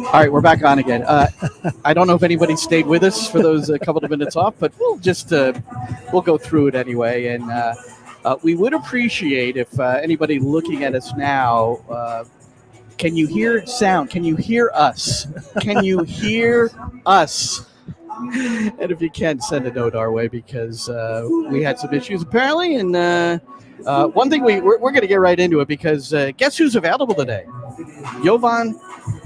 All right, we're back on again. I don't know if anybody stayed with us for those couple of minutes off, but we'll just we'll go through it anyway. And we would appreciate if anybody looking at us now, can you hear sound? Can you hear us? Can you hear us? And if you can, send a note our way because we had some issues apparently. And one thing we're going to get right into it because guess who's available today? Jovan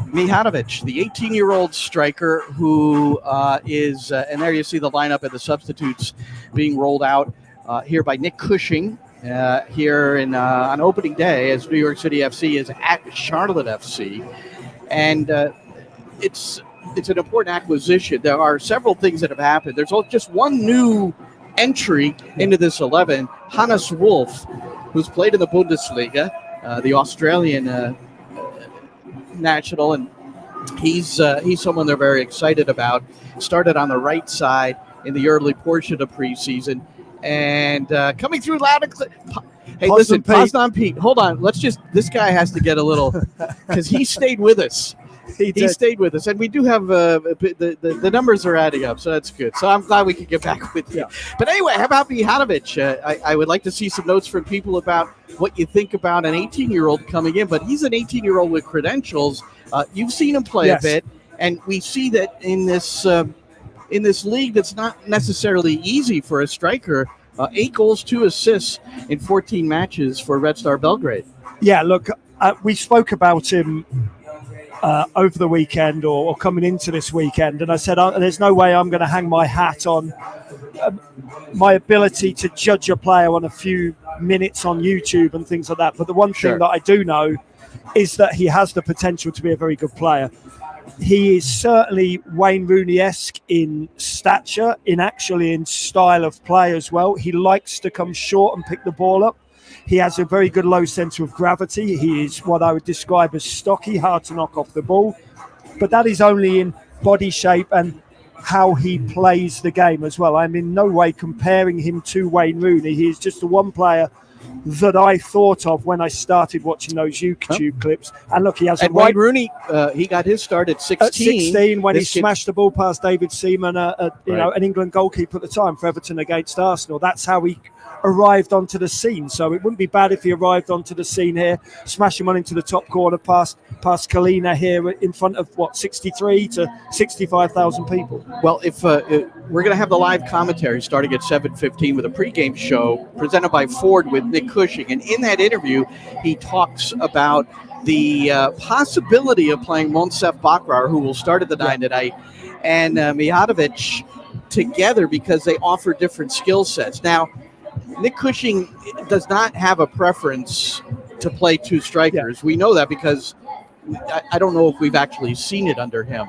Mihanovic, the 18-year-old striker who is, and there you see the lineup and the substitutes being rolled out here by Nick Cushing here on opening day as New York City FC is at Charlotte FC. And it's an important acquisition. There are several things that have happened. There's just one new entry into this 11, Hannes Wolf, who's played in the Bundesliga, the Australian national, and he's someone they're very excited about. Started on the right side in the early portion of preseason, and coming through loud and clear. Hey, listen, Poznan Pete, hold on. This guy has to get a little, because he stayed with us. He stayed with us, and we do have the numbers are adding up, so that's good. So I'm glad we could get back with you. Yeah. But anyway, how about Mihanovic? I would like to see some notes from people about what you think about an 18-year-old coming in, but he's an 18-year-old with credentials. You've seen him play a bit, and we see that in this league that's not necessarily easy for a striker. 8 goals, 2 assists in 14 matches for Red Star Belgrade. Yeah, look, we spoke about him over the weekend or coming into this weekend, and I said there's no way I'm going to hang my hat on my ability to judge a player on a few minutes on YouTube and things like that. But the one thing that I do know is that he has the potential to be a very good player. He is certainly Wayne Rooney-esque in stature, in style of play as well. He likes to come short and pick the ball up. He has a very good low centre of gravity. He is what I would describe as stocky, hard to knock off the ball. But that is only in body shape and how he plays the game as well. I'm in no way comparing him to Wayne Rooney. He is just the one player that I thought of when I started watching those YouTube clips. And look, he has Wayne Rooney, he got his start at 16. At 16 when he smashed the ball past David Seaman, an England goalkeeper at the time for Everton against Arsenal. That's how he arrived onto the scene. So it wouldn't be bad if he arrived onto the scene here, smashing one into the top corner past Kalina here in front of 63 to 65,000 people. Well, if we're going to have the live commentary starting at 7:15 with a pregame show presented by Ford with Nick Cushing, and in that interview he talks about the possibility of playing Monsef Bakrar, who will start at the 9 tonight, and Mihanovic together because they offer different skill sets. Now, Nick Cushing does not have a preference to play 2 strikers. We know that because I don't know if we've actually seen it under him.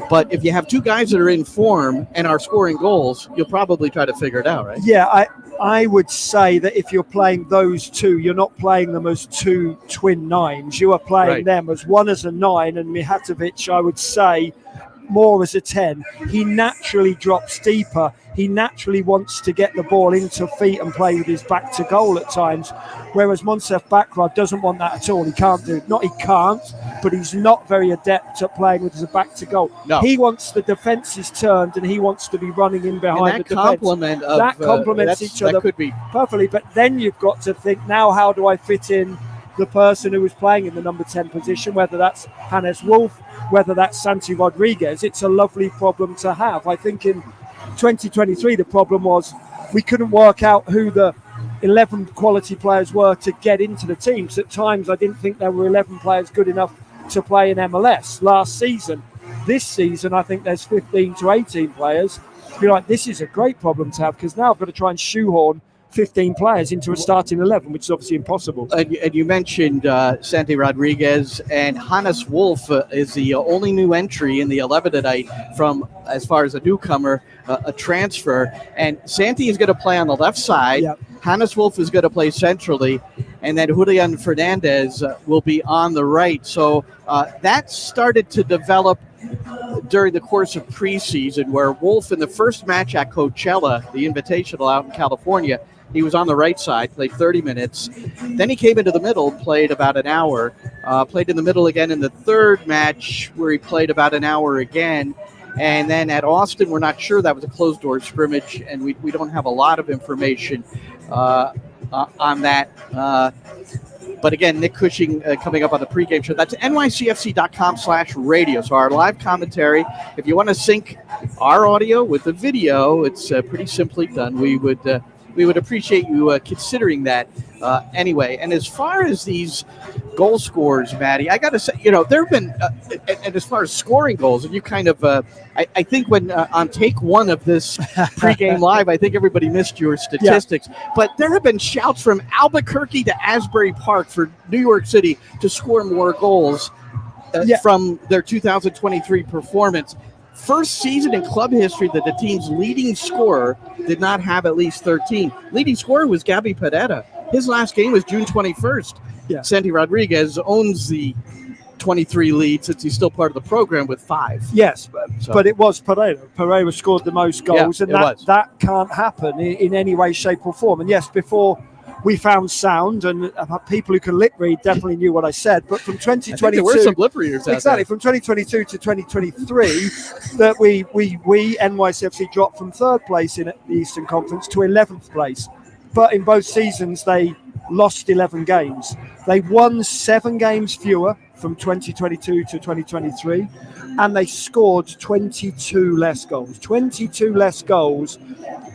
But if you have 2 guys that are in form and are scoring goals, you'll probably try to figure it out, right? Yeah, I would say that if you're playing those 2, you're not playing them as 2 twin 9s. You are playing them as one as a 9, and Mihatovic, I would say, more as a 10. He naturally drops deeper. He naturally wants to get the ball into feet and play with his back to goal at times, whereas Monsef Bakrar doesn't want that at all. He can't do it. Not he can't, but he's not very adept at playing with his back to goal. No. He wants the defences turned and he wants to be running in behind the defence. That complements each other perfectly. But then you've got to think, now how do I fit in the person who was playing in the number 10 position, whether that's Hannes Wolf, whether that's Santi Rodriguez. It's a lovely problem to have. I think in 2023 the problem was we couldn't work out who the 11 quality players were to get into the teams. At times I didn't think there were 11 players good enough to play in MLS last season. This season I think there's 15 to 18 players. You're like, this is a great problem to have, because now I've got to try and shoehorn 15 players into a starting 11, which is obviously impossible. And you mentioned Santi Rodriguez, and Hannes Wolf is the only new entry in the 11 tonight from, as far as a newcomer, a transfer. And Santi is going to play on the left side. Yep. Hannes Wolf is going to play centrally, and then Julian Fernandez will be on the right. So that started to develop during the course of preseason, where Wolf in the first match at Coachella, the Invitational out in California, He was on the right side, played 30 minutes. Then he came into the middle, played about an hour. Played in the middle again in the third match where he played about an hour again. And then at Austin, we're not sure. That was a closed-door scrimmage, and we don't have a lot of information on that. But again, Nick Cushing coming up on the pregame show. That's nycfc.com/radio. So our live commentary, if you want to sync our audio with the video, it's pretty simply done. We would appreciate you considering that anyway. And as far as these goal scorers, Maddie, I got to say, there have been, and as far as scoring goals, and you kind of, I think when on take one of this pregame live, I think everybody missed your statistics, but there have been shouts from Albuquerque to Asbury Park for New York City to score more goals from their 2023 performance. First season in club history that the team's leading scorer did not have at least 13. Leading scorer was Gabby Padetta. His last game was June 21st. Yeah. Santi Rodriguez owns the 23 lead since he's still part of the program with 5. Yes, but it was Pereira. Pereira scored the most goals, and that can't happen in any way, shape, or form. And yes, before we found sound, and people who can lip read definitely knew what I said. But from 2022, there were some lip readers out there. From 2022 to 2023, that we NYCFC dropped from 3rd place in the Eastern Conference to 11th place. But in both seasons, they lost 11 games. They won 7 games fewer from 2022 to 2023, and they scored 22 less goals. 22 less goals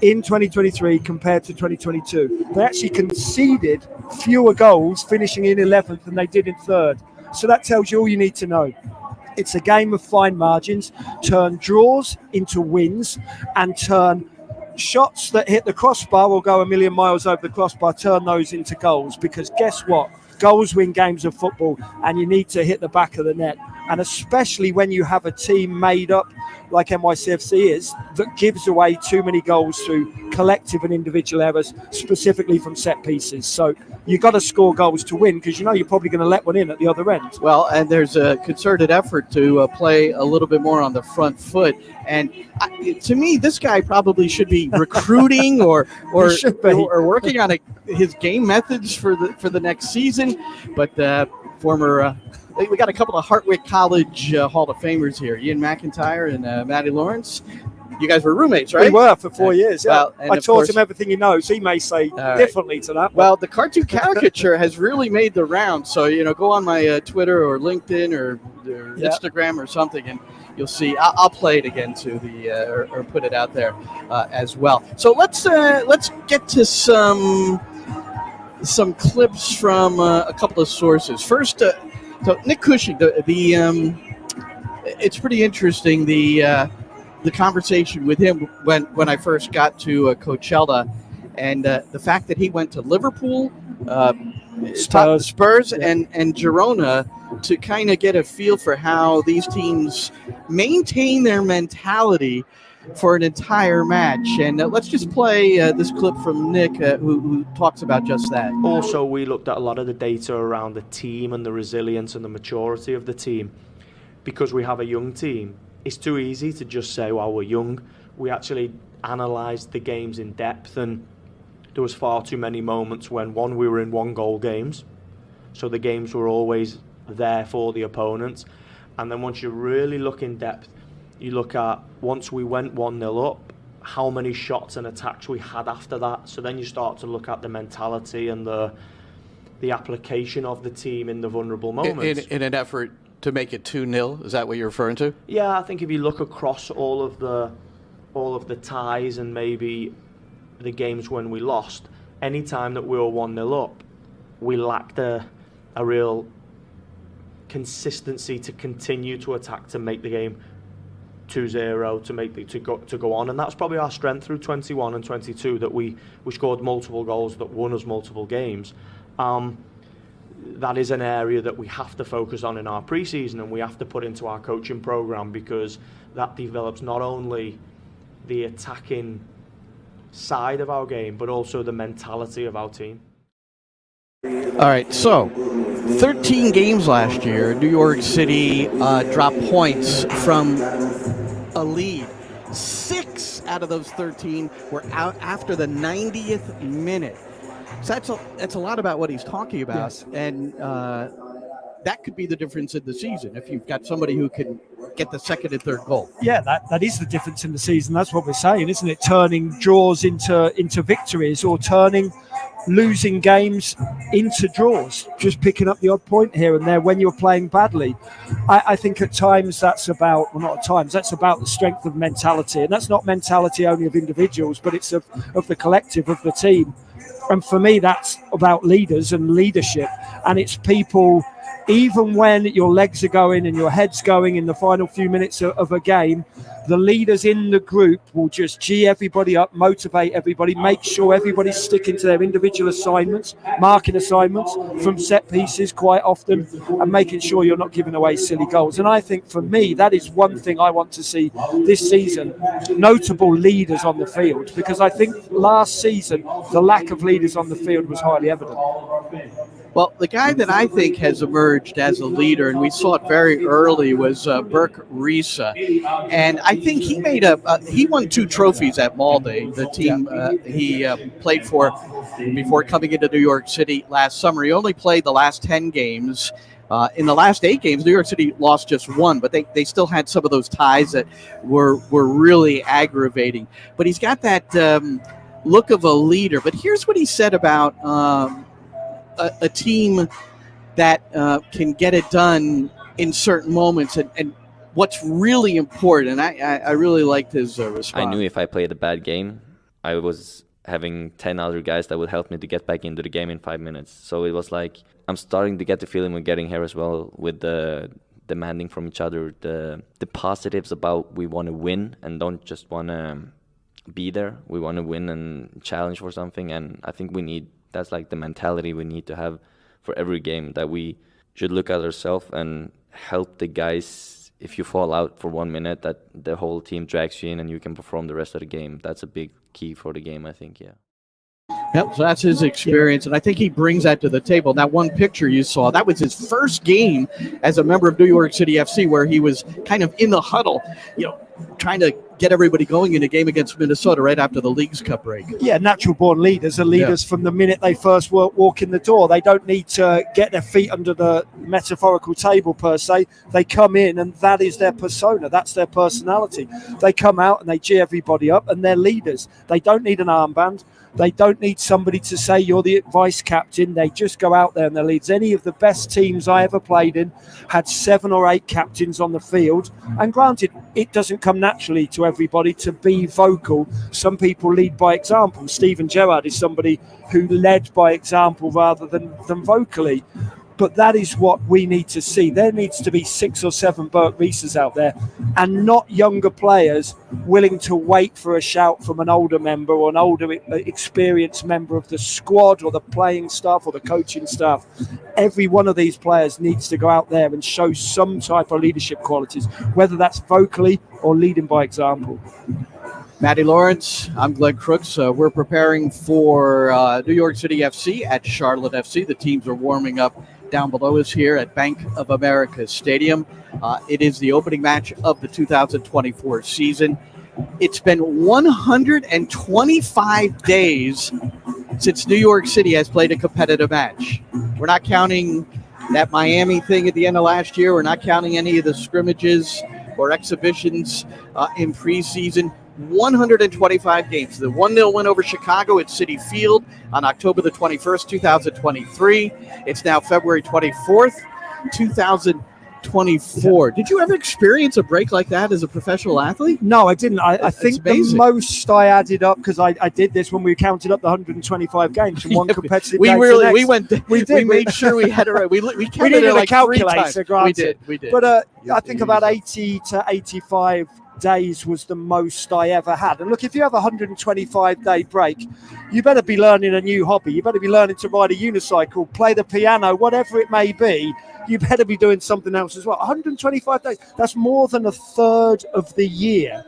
in 2023 compared to 2022. They actually conceded fewer goals finishing in 11th than they did in 3rd. So that tells you all you need to know. It's a game of fine margins. Turn draws into wins and turn shots that hit the crossbar will go a million miles over the crossbar, turn those into goals, because guess what? Goals win games of football, and you need to hit the back of the net. And especially when you have a team made up like NYCFC is, that gives away too many goals through collective and individual errors, specifically from set pieces. So you've got to score goals to win, because you're probably going to let one in at the other end. Well, and there's a concerted effort to play a little bit more on the front foot. And to me, this guy probably should be recruiting or working on his game methods for the next season. But we got a couple of Hartwick College Hall of Famers here, Ian McIntyre and Matty Lawrence. You guys were roommates, right? We were for 4 years. Yeah. Well, I taught him everything he knows. He may say differently to that. Well, the cartoon caricature has really made the round. So, go on my Twitter or LinkedIn or Instagram or something, and you'll see. I'll play it again to or put it out there as well. So let's get to some clips from a couple of sources. First, so Nick Cushing, it's pretty interesting the conversation with him when I first got to Coachella, and the fact that he went to Liverpool, Spurs and Girona to kind of get a feel for how these teams maintain their mentality for an entire match. And let's just play this clip from Nick who talks about just that. Also, we looked at a lot of the data around the team and the resilience and the maturity of the team. Because we have a young team, it's too easy to just say, well, we're young. We actually analysed the games in depth, and there was far too many moments when, we were in 1-goal games, so the games were always there for the opponents. And then once you really look in depth, you look at, once we went 1-0 up, how many shots and attacks we had after that. So then you start to look at the mentality and the application of the team in the vulnerable moments. In an effort to make it 2-0, is that what you're referring to? Yeah, I think if you look across all of the ties and maybe the games when we lost, any time that we were 1-0 up, we lacked a real consistency to continue to attack, to make the game 2-0, to go on. And that's probably our strength through 21 and 22, that we scored multiple goals that won us multiple games. That is an area that we have to focus on in our pre-season, and we have to put into our coaching program, because that develops not only the attacking side of our game, but also the mentality of our team. All right, so 13 games last year, New York City dropped points from a lead. 6 out of those 13 were out after the 90th minute. So that's a lot about what he's talking about. Yes. And that could be the difference in the season if you've got somebody who can get the second and third goal. Yeah, that is the difference in the season. That's what we're saying, isn't it? Turning draws into victories, or turning losing games into draws, just picking up the odd point here and there when you're playing badly. I think at times that's about, well, not at times, that's about the strength of mentality. And that's not mentality only of individuals, but it's of the collective, of the team. And for me, that's about leaders and leadership. And it's people, even when your legs are going and your head's going in the final few minutes of a game, the leaders in the group will just gee everybody up, motivate everybody, make sure everybody's sticking to their individual assignments, marking assignments from set pieces quite often, and making sure you're not giving away silly goals. And I think for me, that is one thing I want to see this season, notable leaders on the field, because I think last season, the lack of leaders on the field was highly evident. Well, the guy that I think has emerged as a leader, and we saw it very early, was Burke Risa. And I think he made he won 2 trophies at Malde, the team he played for before coming into New York City last summer. He only played the last 10 games. In the last 8 games, New York City lost just 1, but they still had some of those ties that were really aggravating. But he's got that look of a leader. But here's what he said about a team that can get it done in certain moments, and what's really important. I really liked his response. I knew if I played a bad game, I was having 10 other guys that would help me to get back into the game in 5 minutes. So it was like, I'm starting to get the feeling we're getting here as well, with the demanding from each other, the positives about we want to win and don't just want to be there. We want to win and challenge for something, and I think that's like the mentality we need to have for every game, that we should look at ourselves and help the guys. If you fall out for 1 minute, that the whole team drags you in and you can perform the rest of the game. That's a big key for the game, I think, yeah. Yep, so that's his experience, and I think he brings that to the table. That one picture you saw, that was his first game as a member of New York City FC, where he was kind of in the huddle, trying to get everybody going in a game against Minnesota right after the Leagues Cup break. Yeah, natural-born leaders are leaders from the minute they first walk in the door. They don't need to get their feet under the metaphorical table, per se. They come in, and that is their persona. That's their personality. They come out, and they cheer everybody up, and they're leaders. They don't need an armband. They don't need somebody to say you're the vice captain. They just go out there and they're leads. Any of the best teams I ever played in had 7 or 8 captains on the field. And granted, it doesn't come naturally to everybody to be vocal. Some people lead by example. Steven Gerrard is somebody who led by example rather than vocally. But that is what we need to see. There needs to be 6 or 7 Burke Risas out there, and not younger players willing to wait for a shout from an older member or an older experienced member of the squad or the playing staff or the coaching staff. Every one of these players needs to go out there and show some type of leadership qualities, whether that's vocally or leading by example. Matty Lawrence, I'm Glenn Crooks. We're preparing for New York City FC at Charlotte FC. The teams are warming up down below us here at Bank of America Stadium. It is the opening match of the 2024 season. It's been 125 days since New York City has played a competitive match. We're not counting that Miami thing at the end of last year. We're not counting any of the scrimmages or exhibitions in preseason. 125 games. The 1-0 win over Chicago at Citi Field on October the 21st, 2023. It's now February 24th, 2024. Did you ever experience a break like that as a professional athlete? No, I didn't. I think the most I added up, because I did this when we counted up the 125 games from one competitive game to the next. We made sure we had it right. We counted it like 3 times. We did. But I think about 80 to 85 days was the most I ever had. And look, if you have a 125-day break, you better be learning a new hobby. You better be learning to ride a unicycle, play the piano, whatever it may be. You better be doing something else as well. 125 days, that's more than a third of the year.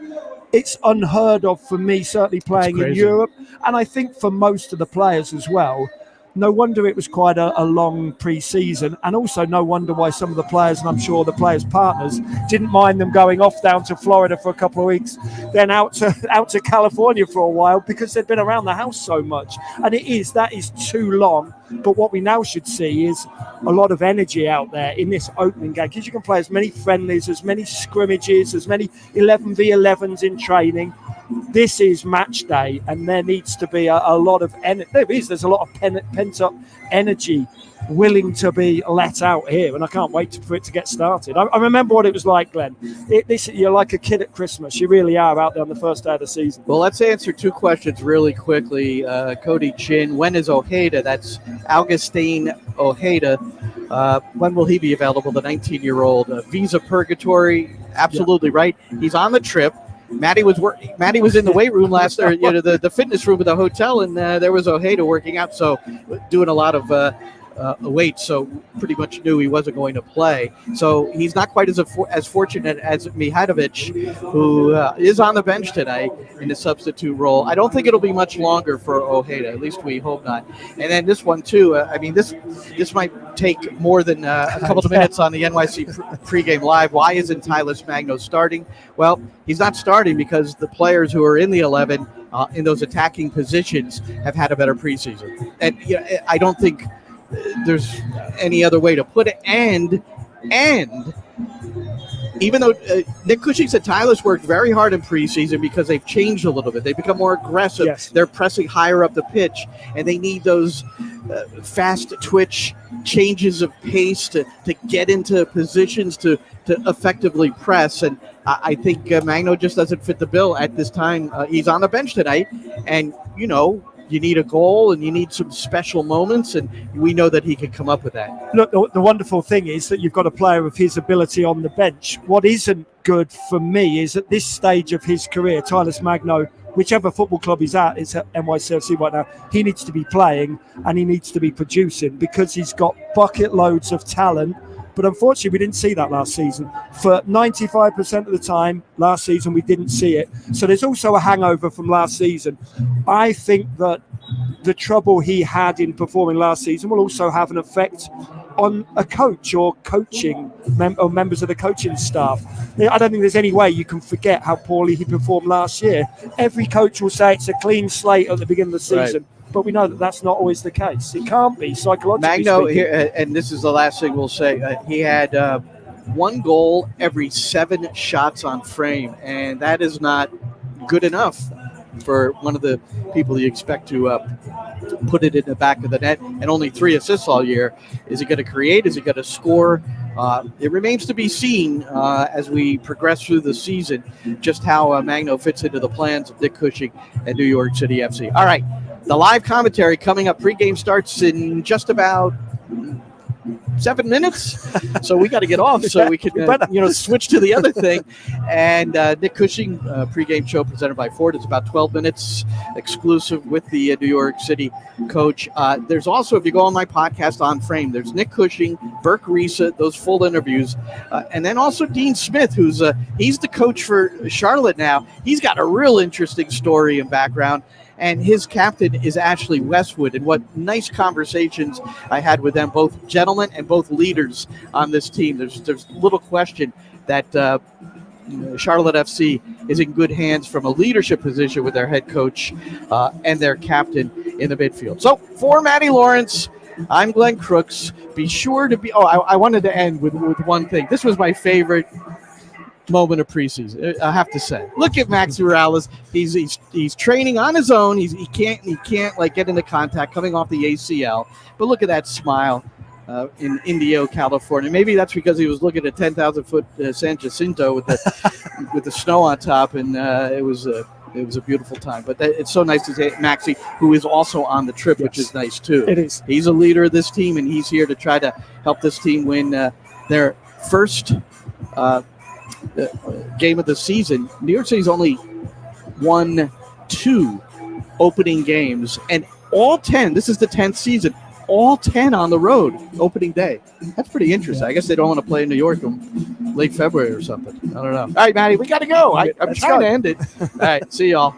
It's unheard of for me, certainly playing in Europe. And I think for most of the players as well, no wonder it was quite a long pre-season, and also no wonder why some of the players, and I'm sure the players' partners, didn't mind them going off down to Florida for a couple of weeks, then out to California for a while, because they'd been around the house so much. And that is too long. But what we now should see is a lot of energy out there in this opening game, because you can play as many friendlies, as many scrimmages, as many 11v11s in training. This is match day, and there needs to be a lot of energy. There's a lot of pent-up energy willing to be let out here, and I can't wait for it to get started. I remember what it was like, Glenn. You're like a kid at Christmas. You really are out there on the first day of the season. Well, let's answer two questions really quickly. Cody Chin, when is Ojeda? That's Augustine Ojeda. When will he be available, the 19-year-old? Visa purgatory, absolutely right. He's on the trip. Maddie was in the weight room the fitness room of the hotel, and there was Ojeda working out, so doing a lot of weight, so pretty much knew he wasn't going to play. So he's not quite as fortunate as Mihajlovic, who is on the bench today in the substitute role. I don't think it'll be much longer for Ojeda, at least we hope not. And then this one too, this might take more than a couple of minutes on the NYC pregame live. Why isn't Tylus Magno starting? Well, he's not starting because the players who are in the 11 in those attacking positions have had a better preseason. And I don't think there's any other way to put it. And even though Nick Cushing said Tylus worked very hard in preseason because they've changed a little bit. They've become more aggressive. Yes. They're pressing higher up the pitch, and they need those fast twitch changes of pace to get into positions to effectively press. And I think Magno just doesn't fit the bill at this time. He's on the bench tonight, and you need a goal and you need some special moments, and we know that he can come up with that. Look, the wonderful thing is that you've got a player of his ability on the bench. What isn't good for me is at this stage of his career, Tylus Magno, whichever football club he's at, it's at NYCFC right now, he needs to be playing and he needs to be producing, because he's got bucket loads of talent. But unfortunately, we didn't see that last season. For 95% of the time last season, we didn't see it. So there's also a hangover from last season. I think that the trouble he had in performing last season will also have an effect on a coach or coaching or members of the coaching staff. I don't think there's any way you can forget how poorly he performed last year. Every coach will say it's a clean slate at the beginning of the season. Right. But we know that that's not always the case. It can't be, psychologically Magno speaking. here, and this is the last thing we'll say, he had one goal every 7 shots on frame, and that is not good enough for one of the people you expect to put it in the back of the net, and only 3 assists all year. Is he going to create? Is he going to score? It remains to be seen as we progress through the season just how Magno fits into the plans of Nick Cushing and New York City FC. All right. The live commentary coming up. Pregame starts in just about 7 minutes, so we got to get off so we can switch to the other thing. And Nick Cushing pregame show presented by Ford. It's about 12 minutes exclusive with the New York City coach. There's also, if you go on my podcast On Frame, there's Nick Cushing, Burke Risa, those full interviews, and then also Dean Smith, who's he's the coach for Charlotte now. He's got a real interesting story and background. And his captain is Ashley Westwood. And what nice conversations I had with them, both gentlemen and both leaders on this team. There's little question that Charlotte FC is in good hands from a leadership position with their head coach and their captain in the midfield. So for Matty Lawrence, I'm Glenn Crooks. Be sure to be. I wanted to end with one thing. This was my favorite moment of preseason, I have to say. Look at Max Morales. He's training on his own. He can't like get into contact coming off the ACL. But look at that smile in Indio, California. Maybe that's because he was looking at 10,000-foot San Jacinto with the snow on top, and it was a beautiful time. But it's so nice to see Maxie, who is also on the trip, which is nice too. It is. He's a leader of this team, and he's here to try to help this team win their first game of the season. New York City's only won 2 opening games, and all 10, this is the 10th season, all 10 on the road opening day. That's pretty interesting. I guess they don't want to play in New York in late February or something. I don't know. All right, Matty, we got to go. I'm trying to end it. All right, see y'all.